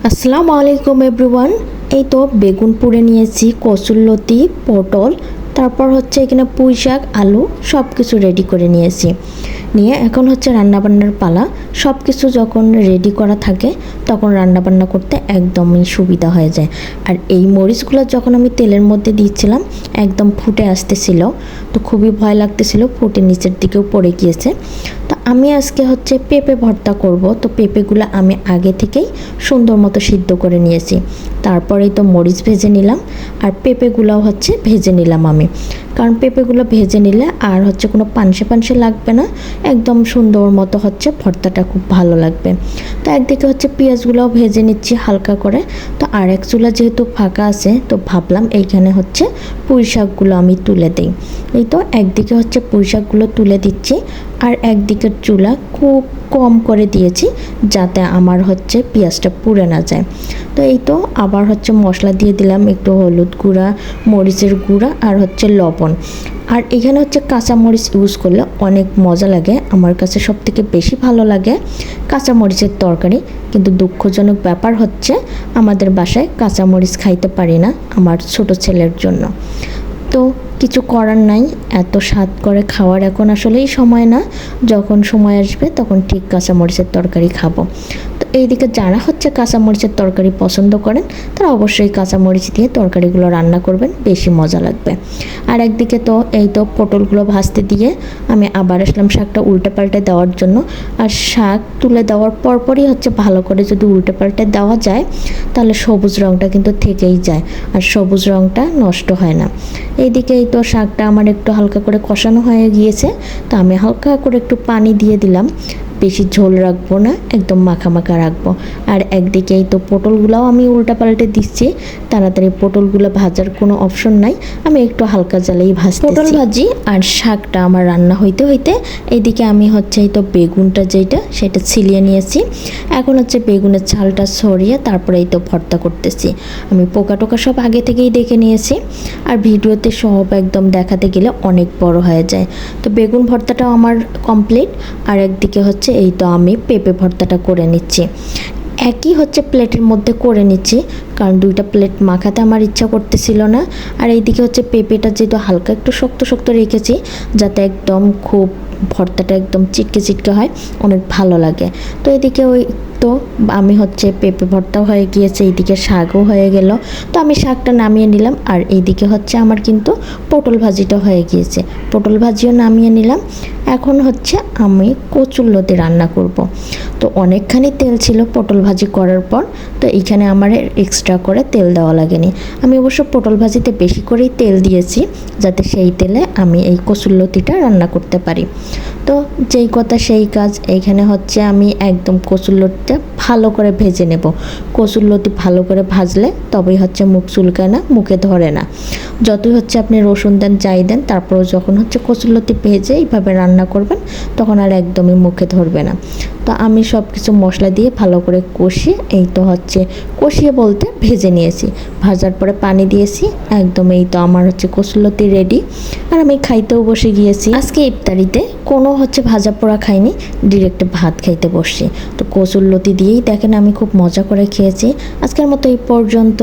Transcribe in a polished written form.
আসসালামু আলাইকুম এভরিওয়ান। এই তো বেগুন পুড়ে নিয়েছি, কচুরলতি, পটল, তারপর হচ্ছে এখানে পুঁই শাক, আলু সব কিছু রেডি করে নিয়েছি। নিয়ে এখন হচ্ছে রান্নাবান্নার পালা। সব কিছু যখন রেডি করা থাকে তখন রান্নাবান্না করতে একদমই সুবিধা হয়ে যায়। আর এই মরিচগুলো যখন আমি তেলের মধ্যে দিচ্ছিলাম একদম ফুটে আসতেছিল, তো খুবই ভয় লাগতেছিল, ফুটে নিচের দিকেও পড়ে গিয়েছে। তো আমি আজকে হচ্ছে পেঁপে ভর্তা করব। তো পেঁপেগুলো আমি আগে থেকেই সুন্দর মতো সিদ্ধ করে নিয়েছি। তারপরেই তো মরিচ ভেজে নিলাম আর পেঁপেগুলোও হচ্ছে ভেজে নিলাম আমি, কারণ পেঁপেগুলো ভেজে নিলে আর হচ্ছে কোনো পানসে পানসে লাগবে না, একদম সুন্দর মতো হচ্ছে ভর্তাটা খুব ভালো লাগবে। তো একদিকে হচ্ছে পেঁয়াজগুলোও ভেজে নিচ্ছি হালকা করে। তো আর এক চুলা যেহেতু ফাঁকা আছে, তো ভাবলাম এইখানে হচ্ছে পুঁই শাকগুলো আমি তুলে দিই। এই তো একদিকে হচ্ছে পুঁই শাকগুলো তুলে দিচ্ছি আর একদিকের চুলা খুব কম করে দিয়েছি যাতে আমার হচ্ছে পেঁয়াজটা পুড়ে না যায়। তো এই তো আবার হচ্ছে মশলা দিয়ে দিলাম, একটু হলুদ গুঁড়া, মরিচের গুঁড়া আর হচ্ছে লবণ। আর এখানে হচ্ছে কাঁচামরিচ ইউজ করলে অনেক মজা লাগে, আমার কাছে সবথেকে বেশি ভালো লাগে কাঁচামরিচের তরকারি। কিন্তু দুঃখজনক ব্যাপার হচ্ছে আমাদের বাসায় কাঁচামরিচ খাইতে পারি না আমার ছোট ছেলের জন্য। তো কিছু করার নাই, এত স্বাদ করে খাওয়ার এখন আসলেই সময় না, যখন সময় আসবে তখন ঠিক কাঁচামরিচের তরকারি খাবো। তো এইদিকে যারা হচ্ছে কাঁচামরিচের তরকারি পছন্দ করেন তারা অবশ্যই কাঁচামরিচ দিয়ে তরকারিগুলো রান্না করবেন, বেশি মজা লাগবে। আর একদিকে তো এই তো পটলগুলো ভাজতে দিয়ে আমি আবার আসলাম শাকটা উল্টে পাল্টে দেওয়ার জন্য। আর শাক তুলে দেওয়ার পরপরই হচ্ছে ভালো করে যদি উল্টে পাল্টে দেওয়া যায় তাহলে সবুজ রঙটা কিন্তু থেকেই যায় আর সবুজ রঙটা নষ্ট হয় না। এইদিকে এই তো শাকটা আমার একটু হালকা করে কষানো হয়ে গিয়েছে, তো আমি হালকা করে একটু পানি দিয়ে দিলাম, বেশি ঝোল রাখবো না, একদম মাখা মাখা রাখবো। আর একদিকে এই তো পটলগুলোও আমি উল্টা পাল্টে দিচ্ছি, তাড়াতাড়ি পটলগুলো ভাজার কোনো অপশন নাই, আমি একটু হালকা জ্বালেই ভাজছি। পটল ভাজি আর শাকটা আমার রান্না হইতে হইতে এইদিকে আমি হচ্ছে এই তো বেগুনটা যেটা সেটা ছিলিয়ে নিয়েছি। এখন হচ্ছে বেগুনের ছালটা ছড়িয়ে তারপরে এই তো ভর্তা করতেছি। আমি পোকা টোকা সব আগে থেকেই দেখে নিয়েছি, আর ভিডিওতে সব একদম দেখাতে গেলে অনেক বড় হয়ে যায়। তো বেগুন ভর্তাটাও আমার কমপ্লিট। আর একদিকে হচ্ছে এই তো আমি পেঁপে ভর্তাটা করে নিচ্ছি, একই হচ্ছে প্লেটের মধ্যে করে নিচ্ছি, কারণ দুইটা প্লেট মাখাতে আমার ইচ্ছা করতেছিল না। আর এইদিকে হচ্ছে পেঁপেটা যেহেতু হালকা একটু শক্ত শক্ত রেখেছি যাতে একদম খুব ভর্তাটা একদম চিটকে চিটকে হয়, অনেক ভালো লাগে। তো এদিকে ওই তো আমি হচ্ছে পেঁপে ভর্তাও হয়ে গিয়েছে, এইদিকে শাকও হয়ে গেল। তো আমি শাকটা নামিয়ে নিলাম আর এইদিকে হচ্ছে আমার কিন্তু পটল ভাজিটা হয়ে গিয়েছে, পটল ভাজিও নামিয়ে নিলাম। এখন হচ্ছে আমি কচুরলতি রান্না করব। তো অনেকখানি তেল ছিল পটল ভাজি করার পর, তো এইখানে আমার এক্সট্রা করে তেল দেওয়া লাগেনি। আমি অবশ্য পটল ভাজিতে বেশি করেই তেল দিয়েছি যাতে সেই তেলে আমি এই কচুরলতিটা রান্না করতে পারি। তো যেই কথা সেই কাজ, এইখানে হচ্ছে আমি একদম কচুরলতিটা ভালো করে ভেজে নেব। কচুরলতি ভালো করে ভাজলে তবেই হচ্ছে মুখ চুলকায় না, মুখে ধরে না। যতই হচ্ছে আপনি রসুন দেন যাই দেন, তারপরেও যখন হচ্ছে কচুরলতি ভেজে এইভাবে রান্না করবেন তখন আর একদমই মুখে ধরবে না। তো আমি সব কিছু মশলা দিয়ে ভালো করে কষিয়ে এই তো হচ্ছে কষিয়ে বলতে ভেজে নিয়েছি, ভাজার পরে পানি দিয়েছি, একদম এই তো আমার হচ্ছে কচুরলতি রেডি। আর আমি খাইতেও বসে গিয়েছি। আজকে ইফতারিতে কোনো হচ্ছে ভাজা পোড়া খাইনি, ডিরেক্ট ভাত খাইতে বসছি। তো কচুরলতি দিয়েই দেখেন আমি খুব মজা করে খেয়েছি। আজকের মতো এই পর্যন্ত।